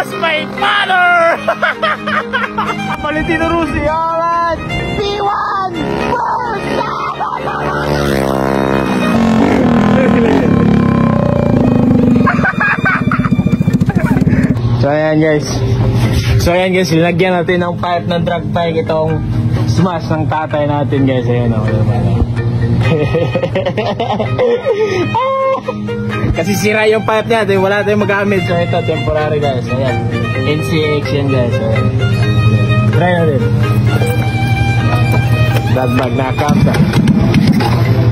that's my father! Valentino Rossi, alright! P1! So ayan guys, linagyan natin ng pipe ng drag bike itong smash ng tatay natin guys. Ayan o. Kasi sira yung pipe niya, wala tayong magamit. So ito, temporary guys. Ayan, NCX yan guys. Ayan. Try natin. Drag bag na kapta.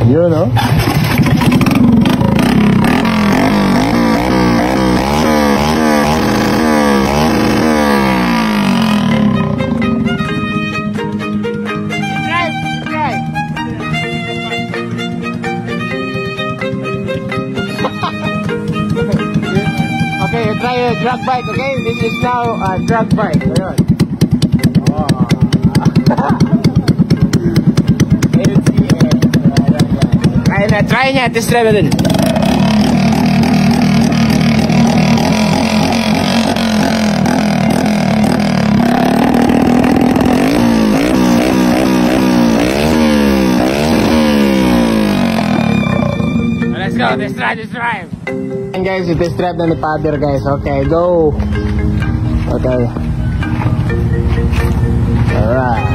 Yun o. Okay, try a drag bike, okay? This is now a drag bike. Ayun. Oh. Ayun na, try niya. Test drive natin. Let's go, test drive. And guys, test drive na ni father guys. Okay, go. Okay. Alright.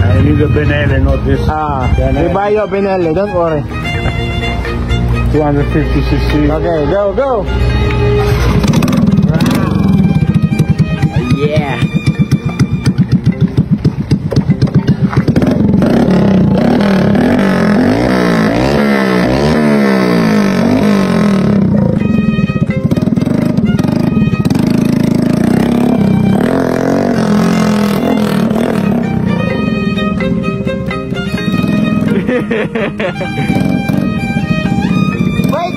I need a Benelli, not this. We buy you a Benelli, don't worry. 250cc. Okay, go. Yeah. Wait!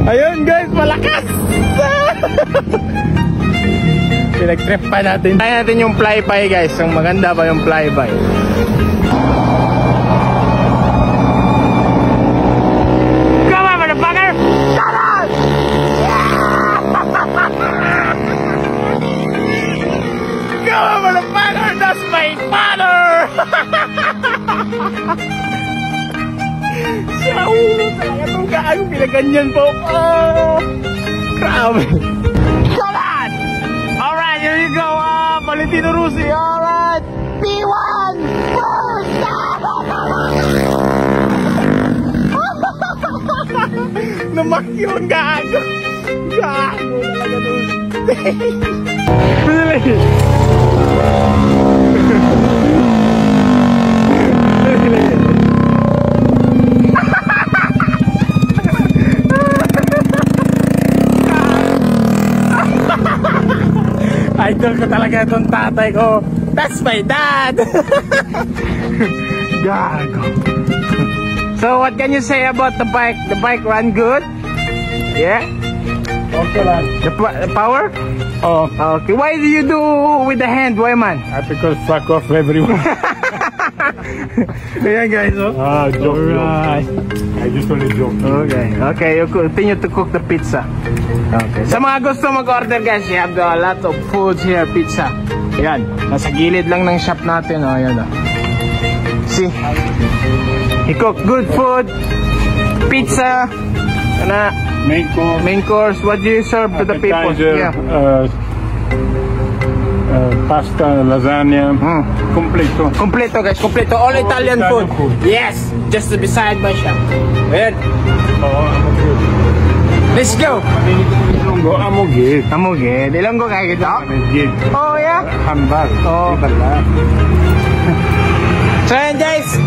Ayun guys, malakas! Pinag-trip pa natin. Try natin yung flyby guys. Yung maganda pa yung flyby. That's my father! Sa ulo talaga itong gaano pinaganyan po. Oh, grabe. Come on! Alright, here you go. Valentino Rossi. Alright. P1! Namakyon gago. Gago talaga doon. Really? Idol ko talaga itong tatay ko. That's my dad. Gago. So what can you say about the bike? The bike ran good? Yeah? Okay, man. The power? Oh, okay. Why do you do with the hand? Why man? because fuck off everyone. Ayan guys, oh. Joke. Alright. I just only joke. Okay, you continue to cook the pizza. Okay. Sa mga gusto mag-order guys, you have a lot of foods here, pizza. Ayan, nasa gilid lang ng shop natin, oh. Ayan, oh. See? He cook good food, pizza, main course. What do you serve to the people? Yeah. Pasta, lasagna, Completo guys, completo. All Italian food. Yes, just beside my shop. Ayan. Let's go. Amogid. Ilonggo kayo gito? Oh yeah. Hambal. Oh. So ayan guys.